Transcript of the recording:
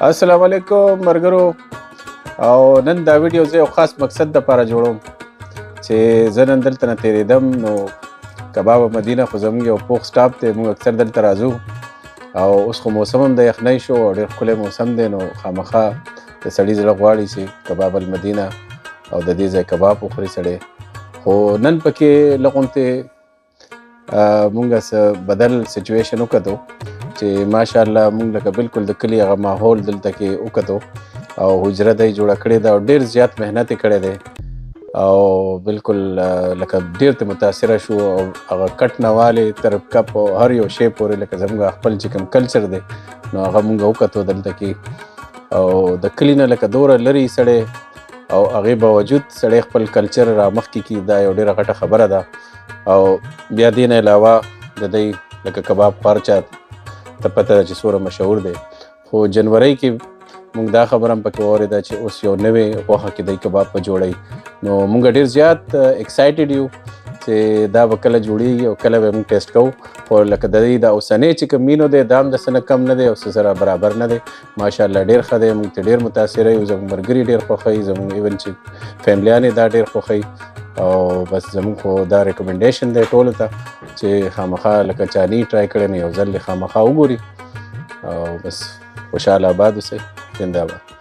السلام علیکم مرګرو. او نن دا ویډیو زه یو خاص مقصد دپاره جوړوم چې زه نن دلته نه تېرېدم. نو کباب مدینه خو زموږ یو پوخ سټاپ دی، موږ اکثر دلته راځو او اوس خو موسم هم د یخنۍ شو او ډېر ښکلی موسم دی، نو خامخا د سړي زړه غواړي چې کباب المدینه او د دې ځای کباب وخوري سړی. خو نن پکې لږ غونتې مونږ څه بدل سچویشن وکتو چې ماشاءالله مونږ لکه بالکل د کلي هغه ماحول دلته کې وکتو او حجره دی جوړه کړې ده او ډېر زیات محنت یې کړی دی او بالکل لکه ډېر ترې متاثره شو او هغه کټ نه والې تر کپ او هر یو شی پورې لکه زموږ خپل چې کوم کلچر دی نو هغه مونږ وکتو دلته کې. او د کلي نه لکه دومره لرې سړی او هغې باوجود سړی خپل کلچر را مخکې کي، دا یو ډېره غټه خبره ده. او بیا دې نه علاوه د دی لکه کباب خوار چا ته پته ده چې څومره مشهور دی. خو جنورۍ کې مونږ دا خبره هم پکې واورېده چې اوس یو نوې غوښه کې دی کباب په جوړوي، نو مونږ ډېر زیات ایکسایټډ یو چې دا به کله جوړېږي او کله به مونږ ټیسټ کوو. خو لکه د دې دا اوسنی چې کوم مینو دی دا هم د څه نه کم نه دی او څه سره برابر نه دی. ماشاءالله ډېر ښه دی، مونږ ته ډېر متاثره یو، زموږ ملګري ډېر خوښوي، زموږ ایون چې فیملیان یې دا ډېر خوښوي. او بس زموږ خو دا ریکمنډیشن دی ټولو ته چې خامخا لکه چا نه ټرای کړی نو یو ځل یې خامخا وګوري او بس خوشحاله آباد اوسئ. زنده باد.